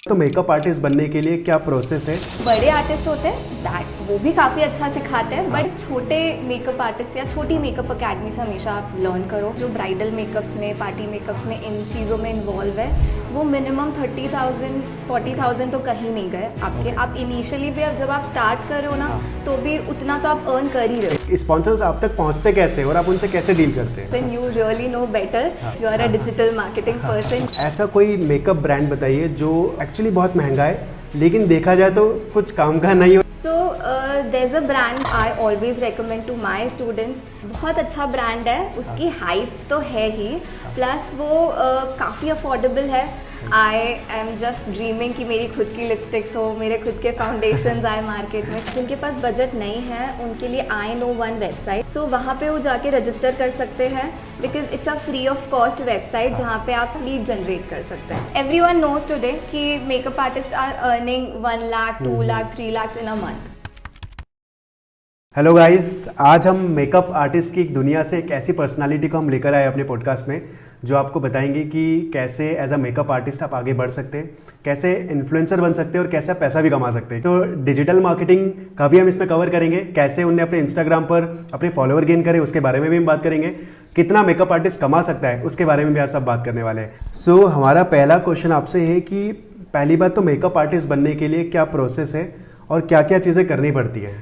तो makeup artist बनने के लिए क्या प्रोसेस है? बड़े आर्टिस्ट होते हैं दैट वो भी काफ़ी अच्छा सिखाते हैं, बट छोटे मेकअप आर्टिस्ट या छोटी मेकअप अकेडमी से हमेशा आप लर्न करो। जो ब्राइडल मेकअप्स में, पार्टी मेकअप्स में, इन चीज़ों में इन्वॉल्व है, वो मिनिमम 30,000 40,000 तो कहीं नहीं गए आपके। आप इनिशियली भी जब आप स्टार्ट कर रहे हो ना, तो भी उतना तो आप अर्न कर ही रहे हो। स्पॉन्सर्स आप तक पहुंचते कैसे और आप उनसे कैसे डील करते हैं? Then you really know better, you are a digital marketing person. ऐसा कोई मेकअप ब्रांड बताइए जो एक्चुअली बहुत महंगा है लेकिन देखा जाए तो कुछ काम का नहीं हो। So there is a brand I always recommend to my students. बहुत अच्छा ब्रांड है, उसकी हाइप तो है ही, प्लस वो काफ़ी अफोर्डेबल है। आई एम जस्ट ड्रीमिंग कि मेरी खुद की लिपस्टिक्स हो, मेरे खुद के फाउंडेशंस आए मार्केट में। जिनके पास बजट नहीं है उनके लिए I know one website, so वहाँ पे वो जाके रजिस्टर कर सकते हैं, because it's a free of cost website जहाँ पे आप लीड जनरेट कर सकते हैं। एवरीवन नोज टुडे कि makeup artist are earning 1 lakh 2 lakh 3 lakh in a month. Hello guys, आज हम मेकअप आर्टिस्ट की एक दुनिया से एक ऐसी पर्सनालिटी को हम लेकर आए अपने पॉडकास्ट में जो आपको बताएंगे कि कैसे एज अ मेकअप आर्टिस्ट आप आगे बढ़ सकते हैं, कैसे इन्फ्लुएंसर बन सकते हैं और कैसे आप पैसा भी कमा सकते हैं। तो डिजिटल मार्केटिंग का भी हम इसमें कवर करेंगे, कैसे उन्हें अपने इंस्टाग्राम पर अपने फॉलोअर गेन करे उसके बारे में भी हम बात करेंगे, कितना मेकअप आर्टिस्ट कमा सकता है उसके बारे में भी आज सब बात करने वाले हैं। सो हमारा पहला क्वेश्चन आपसे है कि पहली बात तो मेकअप आर्टिस्ट बनने के लिए क्या प्रोसेस है और क्या क्या चीज़ें करनी पड़ती है?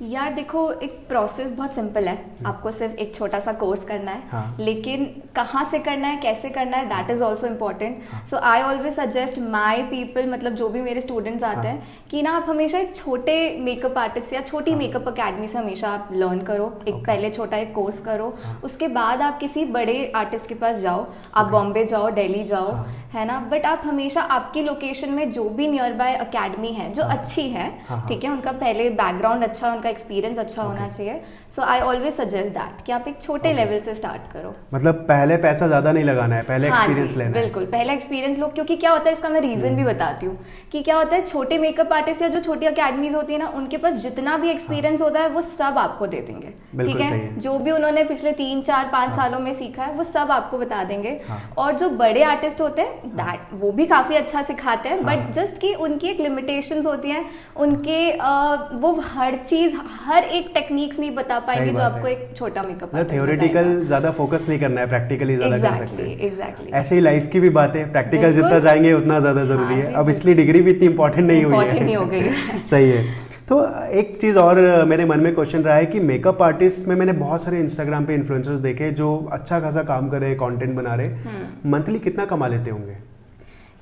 यार देखो, एक प्रोसेस बहुत सिंपल है, आपको सिर्फ एक छोटा सा कोर्स करना है। हाँ. लेकिन कहाँ से करना है, कैसे करना है, that is also important. So I always suggest my people, मतलब जो भी मेरे स्टूडेंट्स आते हैं, कि ना आप हमेशा एक छोटे मेकअप आर्टिस्ट या छोटी मेकअप अकेडमी से हमेशा आप लर्न करो। एक पहले छोटा एक कोर्स करो, उसके बाद आप किसी बड़े आर्टिस्ट के पास जाओ। आप बॉम्बे जाओ, दिल्ली जाओ, है ना, बट आप हमेशा आपकी लोकेशन में जो भी नियर बाय अकेडमी है जो अच्छी है, ठीक है, उनका पहले बैकग्राउंड अच्छा, उनका एक्सपीरियंस अच्छा होना चाहिए। सो आई ऑलवेज सजेस्ट दैट कि आप एक छोटे लेवल से स्टार्ट करो। मतलब पहले पैसा ज्यादा नहीं लगाना है, पहले एक्सपीरियंस लेना है। बिल्कुल, पहले एक्सपीरियंस लो, क्योंकि क्या होता है, इसका मैं रीजन भी बताती हूँ कि क्या होता है, छोटे मेकअप आर्टिस्ट या जो छोटी अकेडमीज होती है ना, उनके पास जितना भी एक्सपीरियंस होता है वो सब आपको दे देंगे, ठीक है। जो भी उन्होंने पिछले 3 4 5 सालों में सीखा है वो सब आपको बता देंगे। और जो बड़े आर्टिस्ट होते हैं दैट वो भी काफी अच्छा सिखाते हैं, बट जस्ट कि उनकी एक लिमिटेशंस होती हैं, उनके वो हर चीज, हर एक टेक्निक्स नहीं बता पाएंगे जो आपको एक छोटा मेकअप आर्टिस्ट थ्योरेटिकल ज्यादा फोकस नहीं करना है, प्रैक्टिकली ज्यादा कर सकते हैं। एग्जैक्टली। ऐसे ही लाइफ की भी बात है, प्रैक्टिकल जितना जाएंगे उतना ज्यादा जरूरी है। अब इसलिए डिग्री भी इतनी इंपॉर्टेंट नहीं हो गई है। सही है। तो एक चीज़ और मेरे मन में क्वेश्चन रहा है कि मेकअप आर्टिस्ट में मैंने बहुत सारे इंस्टाग्राम पे इन्फ्लुएंसर्स देखे जो अच्छा खासा काम कर रहे हैं, कंटेंट बना रहे, मंथली कितना कमा लेते होंगे?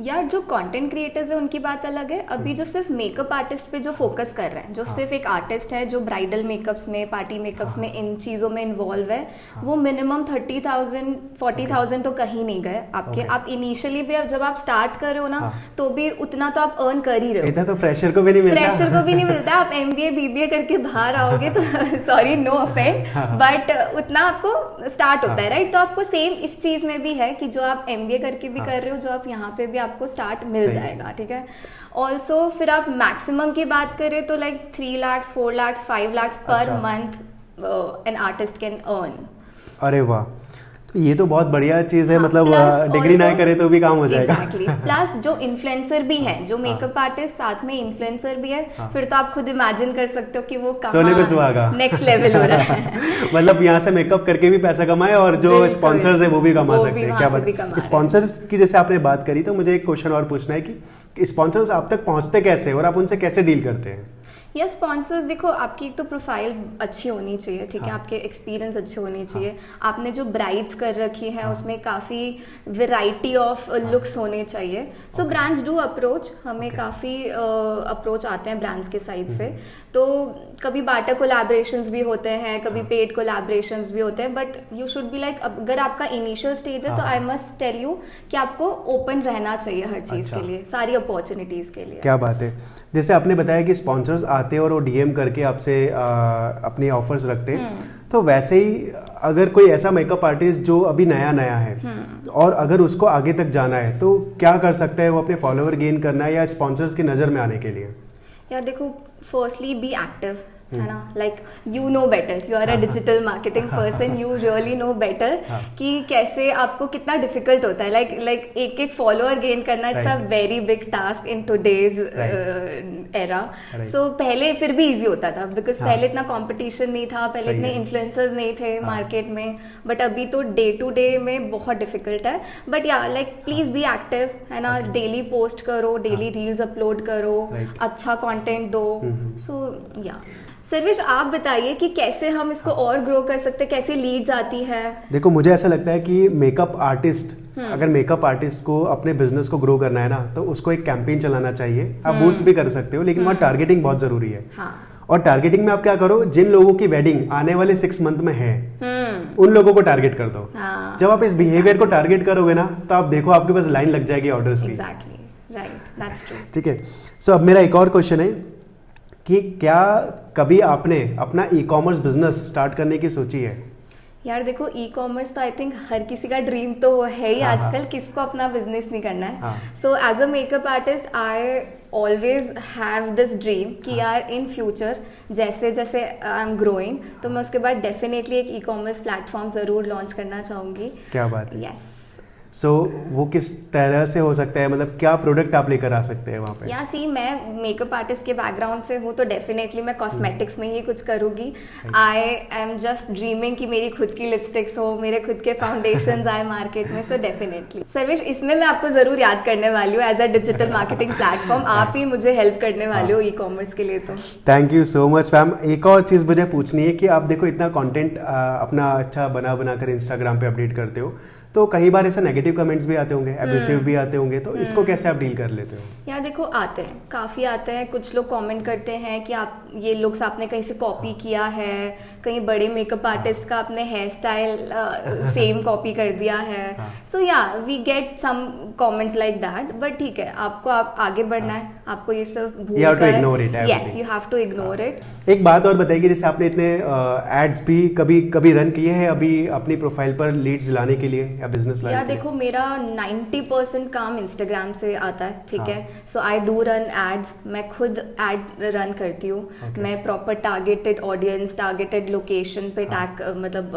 यार जो कंटेंट क्रिएटर्स है उनकी बात अलग है। अभी जो सिर्फ मेकअप आर्टिस्ट पे जो फोकस कर रहे हैं, जो सिर्फ एक आर्टिस्ट है जो ब्राइडल मेकअप्स में, पार्टी मेकअप्स में, इन चीज़ों में इन्वॉल्व है, वो मिनिमम 30,000 40,000 तो कहीं नहीं गए आपके। आप इनिशियली भी जब आप स्टार्ट कर रहे हो ना, तो भी उतना तो आप अर्न कर ही रहे हो। इतना तो फ्रेशर को भी नहीं मिलता। फ्रेशर को भी नहीं मिलता। आप MBA BBA करके बाहर आओगे तो सॉरी, नो ऑफेंड, बट उतना आपको स्टार्ट होता है, राइट। तो आपको सेम इस चीज़ में भी है कि जो आप MBA करके भी कर रहे हो, जो आप यहाँ पे भी आपको स्टार्ट मिल जाएगा, ठीक है। ऑल्सो फिर आप मैक्सिमम की बात करें तो like 3 lakh 4 lakh 5 lakh per month an artist can earn. अरे वाह, तो ये तो बहुत बढ़िया चीज़ है। मतलब डिग्री ना करे तो भी काम हो जाएगा। प्लस जो इन्फ्लुएंसर भी है, जो मेकअप आर्टिस्ट साथ में इन्फ्लुएंसर भी है, फिर तो आप खुद इमेजिन कर सकते हो कि वो सोने पे सुहागा नेक्स्ट लेवल हो रहा है। मतलब यहाँ से मेकअप करके भी पैसा कमाए और जो स्पॉन्सर्स है वो भी कमा सकते हैं। क्या बात। स्पॉन्सर्स की जैसे आपने बात करी, तो मुझे एक क्वेश्चन और पूछना है कि स्पॉन्सर्स आप तक पहुँचते कैसे और आप उनसे कैसे डील करते हैं? या स्पॉन्सर्स, देखो, आपकी एक तो प्रोफाइल अच्छी होनी चाहिए, ठीक है, आपके एक्सपीरियंस अच्छे होने चाहिए, आपने जो ब्राइड्स कर रखी है उसमें काफ़ी वैरायटी ऑफ लुक्स होने चाहिए। सो ब्रांड्स डू अप्रोच, हमें काफ़ी अप्रोच आते हैं ब्रांड्स के साइड से। तो कभी बाटर कोलैबोरेशंस भी होते हैं, कभी पेड कोलैबोरेशंस भी होते हैं, but you should be like, अगर आपका इनिशियल स्टेज है तो आई मस्ट टेल यू कि आपको ओपन रहना चाहिए हर चीज़ के लिए, सारी अपॉर्चुनिटीज़ के लिए। क्या बात है। जैसे आपने बताया कि स्पॉन्सर्स आते हैं और वो DM करके आपसे अपनी ऑफर्स रखते हैं, तो वैसे ही अगर कोई ऐसा मेकअप आर्टिस्ट जो अभी नया है और अगर उसको आगे तक जाना है तो क्या कर सकता है वो अपने फॉलोअर गेन करना है या स्पॉन्सर्स की नज़र में आने के लिए? यार देखो, फर्स्टली बी एक्टिव, है ना, like you know better, you are a digital marketing person, you really know better कि कैसे आपको कितना डिफिकल्ट होता है, लाइक एक एक फॉलोअर गेन करना, it's a very big task in today's era. So पहले फिर भी इजी होता था बिकॉज पहले इतना कंपटीशन नहीं था, पहले इतने इन्फ्लुएंसर्स नहीं थे मार्केट में, बट अभी तो डे टू डे में बहुत डिफिकल्ट है। बट या लाइक प्लीज बी एक्टिव, है ना, डेली पोस्ट करो, डेली रील्स अपलोड करो, अच्छा कंटेंट दो। सो या सर्वेश, आप बताइए कि कैसे हम इसको और ग्रो कर सकते हैं, कैसे लीड्स आती है? देखो, मुझे ऐसा लगता है कि मेकअप आर्टिस्ट, अगर मेकअप आर्टिस्ट को अपने बिजनेस को ग्रो करना है ना, तो उसको एक कैंपेन चलाना चाहिए। आप बूस्ट भी कर सकते हो, लेकिन वहाँ टारगेटिंग बहुत जरूरी है। और टारगेटिंग में आप क्या करो, जिन लोगों की वेडिंग आने वाले 6 मंथ में है, उन लोगों को टारगेट कर दो। जब आप इस बिहेवियर को टारगेट करोगे ना, तो आप देखो आपके पास लाइन लग जाएगी ऑर्डर्स की। Exactly, right, that's true. ठीक है। सो अब मेरा एक और क्वेश्चन है कि क्या कभी आपने अपना ई कॉमर्स बिजनेस स्टार्ट करने की सोची है? यार देखो, ई कॉमर्स तो आई थिंक हर किसी का ड्रीम तो है ही आजकल, किसको अपना बिजनेस नहीं करना है। So as a makeup artist I always have this dream कि यार इन फ्यूचर जैसे जैसे आई एम ग्रोइंग, तो मैं उसके बाद डेफिनेटली एक ई कॉमर्स प्लेटफॉर्म ज़रूर लॉन्च करना चाहूँगी। क्या बात है। यस। सो वो किस तरह से हो सकता है, मतलब क्या प्रोडक्ट आप लेकर आ सकते हैं वहाँ पे? या सी, मैं मेकअप आर्टिस्ट के बैकग्राउंड से हूँ, तो डेफिनेटली मैं कॉस्मेटिक्स में ही कुछ करूँगी। आई एम जस्ट ड्रीमिंग कि मेरी खुद की लिपस्टिक्स हो, मेरे खुद के फाउंडेशंस आए मार्केट में। सो डेफिनेटली सर्वेश, इसमें मैं आपको ज़रूर याद करने वाली हूँ as a digital marketing platform. आप ही मुझे हेल्प करने वाले हो ई कॉमर्स के लिए। तो thank you so much ma'am. एक और चीज़ मुझे पूछनी है कि आप देखो इतना कंटेंट अपना अच्छा बना कर इंस्टाग्राम पे अपडेट करते हो, तो कई बार ऐसे नेगेटिव कमेंट्स भी आते होंगे, एब्रेसिव भी आते होंगे, तो इसको कैसे आप डील कर लेते हो? यार देखो, आते हैं, काफ़ी आते हैं। कुछ लोग कमेंट करते हैं कि आप ये लुक्स आपने कहीं से कॉपी किया है, कहीं बड़े मेकअप आर्टिस्ट का आपने हेयर स्टाइल सेम कॉपी कर दिया है। So yeah we get some comments like that, but ठीक है, आपको आप आगे बढ़ना है, आपको ये सब भूल कर, yes, you have to ignore it. एक बात और बताइए, जैसे आपने इतने एड्स भी कभी रन किए हैं अभी अपनी प्रोफाइल पर लीड्स लाने के लिए या बिजनेस लाने के लिए? देखो, मेरा 90% काम इंस्टाग्राम से आता है, ठीक है। सो आई डू रन एड्स, मैं खुद एड रन करती हूँ। मैं proper targeted audience, targeted location पे मतलब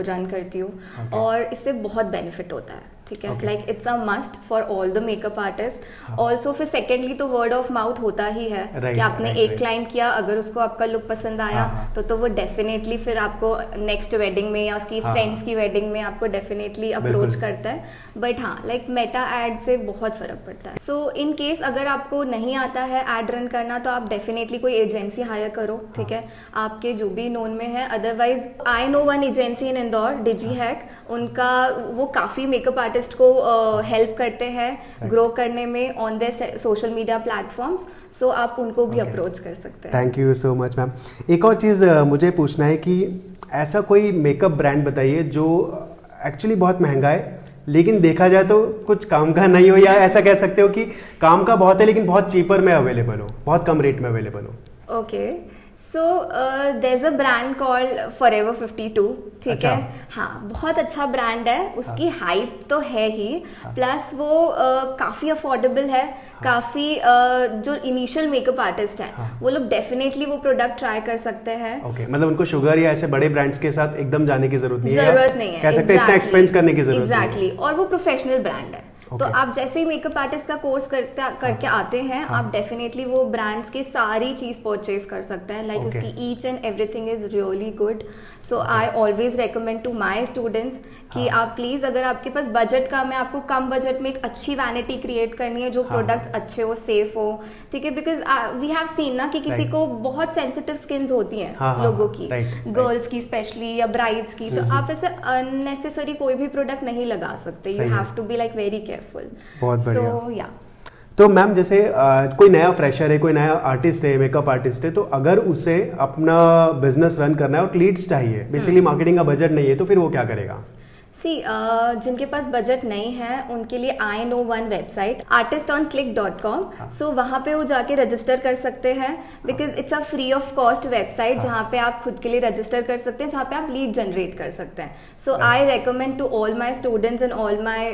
रन करती हूँ, और इससे बहुत बेनिफिट होता है, ठीक है। Like it's a must for all the makeup artist. Also फिर सेकेंडली तो वर्ड ऑफ माउथ होता ही है कि आपने एक क्लाइंट किया, अगर उसको आपका लुक पसंद आया तो वो डेफिनेटली फिर आपको नेक्स्ट वेडिंग में या उसकी फ्रेंड्स की वेडिंग में आपको डेफिनेटली अप्रोच करता है। बट हाँ, लाइक मेटा एड से बहुत फर्क पड़ता है। सो इन केस अगर आपको नहीं आता है एड रन करना, तो आप डेफिनेटली कोई एजेंसी हायर करो, ठीक है, आपके जो भी नोन में है। Otherwise I know one agency in Indore, Digi Hack, उनका वो काफ़ी मेकअप आर्टिस्ट को हेल्प करते हैं ग्रो करने में on there social media platforms. So आप उनको भी अप्रोच कर सकते हैं। Thank you so much ma'am. एक और चीज़ मुझे पूछना है कि ऐसा कोई मेकअप ब्रांड बताइए जो एक्चुअली बहुत महंगा है, लेकिन देखा जाए तो कुछ काम का नहीं हो, या ऐसा कह सकते हो कि काम का बहुत है लेकिन बहुत चीपर में अवेलेबल हो, बहुत कम रेट में अवेलेबल हो। Okay, so there is a brand called forever 52, ठीक है। हाँ, बहुत अच्छा ब्रांड है, उसकी हाइप तो है ही, प्लस वो काफ़ी अफोर्डेबल है। काफ़ी जो इनिशियल मेकअप आर्टिस्ट हैं वो लोग डेफिनेटली वो प्रोडक्ट ट्राई कर सकते हैं। ओके, मतलब उनको शुगर या ऐसे बड़े ब्रांड्स के साथ एकदम जाने की जरूरत नहीं है, कह सकते हैं इतना एक्सपेंस करने की जरूरत नहीं है। एग्जैक्टली, और वो प्रोफेशनल ब्रांड है। तो आप जैसे ही मेकअप आर्टिस्ट का कोर्स करके आते हैं, आप डेफिनेटली वो ब्रांड्स की सारी चीज परचेज कर सकते हैं। लाइक उसकी each and everything is really good. So I always recommend to my students कि आप प्लीज, अगर आपके पास बजट कम है, आपको कम बजट में एक अच्छी वैनिटी क्रिएट करनी है, जो प्रोडक्ट्स अच्छे हो, सेफ हो, ठीक है। बिकॉज वी हैव सीन ना कि किसी को बहुत सेंसिटिव स्किन्स होती हैं लोगों की, गर्ल्स की स्पेशली या ब्राइड्स की, तो आप ऐसे अननेसेसरी कोई भी प्रोडक्ट नहीं लगा सकते। You have to be like very careful. बहुत बढ़िया। तो मैम, जैसे कोई नया फ्रेशर है, कोई नया आर्टिस्ट है, मेकअप आर्टिस्ट है, तो अगर उसे अपना बिजनेस रन करना है और लीड्स चाहिए, बेसिकली मार्केटिंग का बजट नहीं है, तो फिर वो क्या करेगा? सी जिनके पास बजट नहीं है उनके लिए I know one website artistonClick.com। सो वहाँ पे वो जाके रजिस्टर कर सकते हैं, because it's a free of cost website जहाँ पे आप खुद के लिए रजिस्टर कर सकते हैं, जहाँ पे आप लीड जनरेट कर सकते हैं। So I recommend to all my students and all my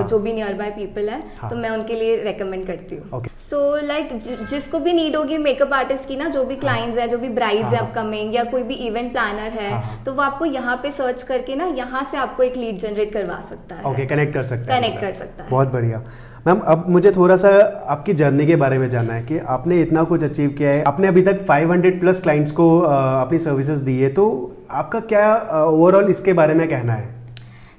जो भी नियर बाय पीपल है, तो मैं उनके लिए रेकमेंड करती हूँ। सो लाइक जिसको भी नीड होगी मेकअप आर्टिस्ट की ना, जो भी क्लाइंट्स है, जो भी ब्राइड्स है अपकमिंग, या कोई भी इवेंट प्लानर है, तो वो आपको यहाँ पे सर्च करके ना यहाँ से आपको एक लीड जनरेट करवा सकता है। ओके, कनेक्ट कर सकता है। कनेक्ट कर सकता है। बहुत बढ़िया मैम। अब मुझे थोड़ा सा आपकी जर्नी के बारे में जानना है कि आपने इतना कुछ अचीव किया है, आपने अभी तक 500 प्लस क्लाइंट्स को अपनी सर्विसेज दी है, तो आपका क्या ओवरऑल इसके बारे में कहना है?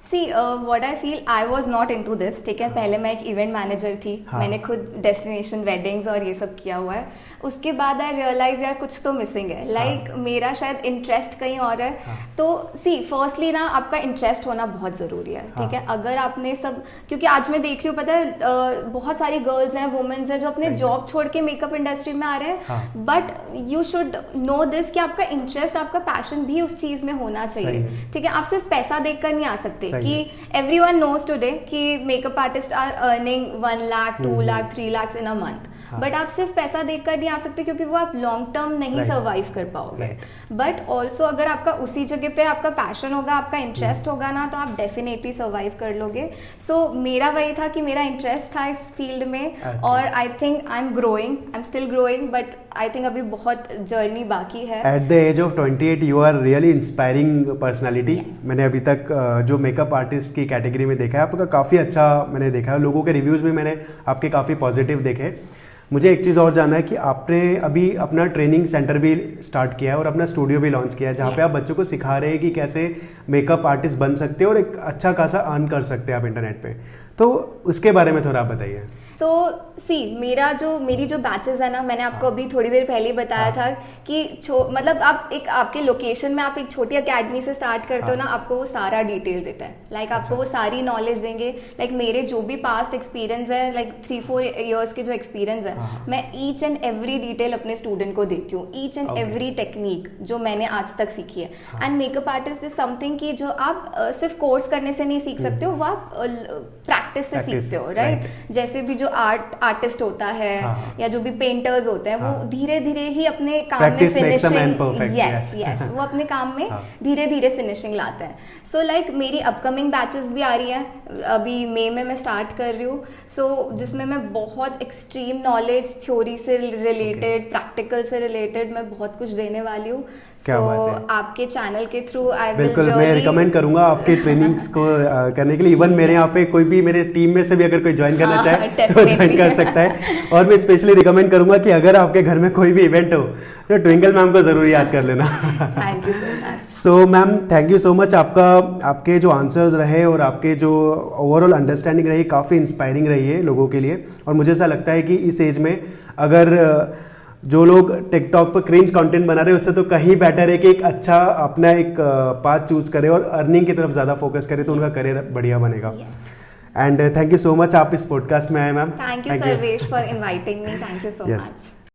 See what I feel, I was not into this, ठीक है। पहले मैं एक इवेंट मैनेजर थी। मैंने खुद डेस्टिनेशन वेडिंग्स और ये सब किया हुआ है। उसके बाद आई रियलाइज यार कुछ तो मिसिंग है, लाइक मेरा शायद इंटरेस्ट कहीं और है। तो सी फर्स्टली ना आपका इंटरेस्ट होना बहुत ज़रूरी है, ठीक है। अगर आपने सब, क्योंकि आज मैं देख रही हूँ, पता है बहुत सारी गर्ल्स हैं, वुमेन्स हैं जो अपने जॉब छोड़ के मेकअप इंडस्ट्री में आ रहे हैं, but you should know this कि आपका इंटरेस्ट, आपका पैशन भी उस चीज़ में होना चाहिए, ठीक है। आप सिर्फ पैसा देखकर नहीं आ सकते कि everyone knows today कि makeup artist are earning 1 lakh 2 lakh 3 lakh in a month, but आप सिर्फ पैसा देखकर नहीं आ सकते, क्योंकि वो आप लॉन्ग टर्म नहीं सर्वाइव कर पाओगे। बट ऑल्सो अगर आपका उसी जगह पे आपका पैशन होगा, आपका इंटरेस्ट होगा ना, तो आप डेफिनेटली सर्वाइव कर लोगे। सो मेरा वही था कि मेरा इंटरेस्ट था इस फील्ड में, और I think I am growing, I am still growing, but I think अभी बहुत जर्नी बाकी है। At the age of 28 you are really inspiring personality. मैंने अभी तक जो मेकअप आर्टिस्ट की कैटेगरी में देखा है आपका काफ़ी अच्छा मैंने देखा है, लोगों के रिव्यूज़ भी मैंने आपके काफ़ी पॉजिटिव देखे। मुझे एक चीज़ और जानना है कि आपने अभी अपना ट्रेनिंग सेंटर भी स्टार्ट किया है और अपना स्टूडियो भी लॉन्च किया है, जहाँ पे आप बच्चों को सिखा रहे हैं कि कैसे मेकअप आर्टिस्ट बन सकते हैं और एक अच्छा खासा अर्न कर सकते हैं आप इंटरनेट पे, तो उसके बारे में थोड़ा आप बताइए। तो सी मेरी जो बैचेस है ना, मैंने आपको अभी थोड़ी देर पहले ही बताया था कि मतलब आप एक आपके लोकेशन में आप एक छोटी अकेडमी से स्टार्ट करते हो ना, आपको वो सारा डिटेल देता है, लाइक आपको वो सारी नॉलेज देंगे। लाइक मेरे जो भी पास्ट एक्सपीरियंस है, लाइक 3-4 ईयर्स के जो एक्सपीरियंस है, मैं ईच एंड एवरी डिटेल अपने स्टूडेंट को देती हूँ, ईच एंड एवरी टेक्निक जो मैंने आज तक सीखी है। And makeup artist is something कि जो आप सिर्फ कोर्स करने से नहीं सीख सकते हो, वो आप प्रैक्टिस से सीखते हो, राइट। जैसे भी जो आर्टिस्ट होता है या जो भी पेंटर्स होते हैं, वो धीरे धीरे ही अपने काम में फिनिशिंग, यस वो अपने काम में धीरे धीरे फिनिशिंग लाते हैं। सो लाइक मेरी अपकमिंग बैचेस भी आ रही हैं, अभी मई में मैं स्टार्ट कर रही हूँ। सो जिसमें मैं बहुत एक्सट्रीम नॉलेज, थ्योरी से रिलेटेड, प्रैक्टिकल से रिलेटेड मैं बहुत कुछ देने वाली हूँ। सो आपके चैनल के थ्रू आई विल बिल्कुल मैं रिकमेंड करूंगा आपके ट्रेनिंग्स को करने के लिए। इवन मेरे यहाँ पे कोई भी मेरे टीम में से भी अगर कोई ज्वाइन करना चाहे तो ज्वाइन कर सकता है। और मैं स्पेशली रिकमेंड करूंगा कि अगर आपके घर में कोई भी इवेंट हो तो ट्विंकल मैम को जरूर याद कर लेना। Thank you so much. So ma'am thank you so much, आपके जो आंसर्स रहे और आपके जो ओवरऑल अंडरस्टैंडिंग रही काफ़ी इंस्पायरिंग रही है लोगों के लिए। और मुझे ऐसा लगता है कि इस एज में अगर जो लोग टिकटॉक पर क्रिंज कंटेंट बना रहे हैं उससे तो कहीं बेटर है कि एक अच्छा अपना एक पाथ चूज करे और अर्निंग की तरफ ज़्यादा फोकस करे, तो उनका करियर बढ़िया बनेगा। And thank you so much, आप इस पॉडकास्ट में आए ma'am. Thank you Sarvesh for inviting me, thank you so much.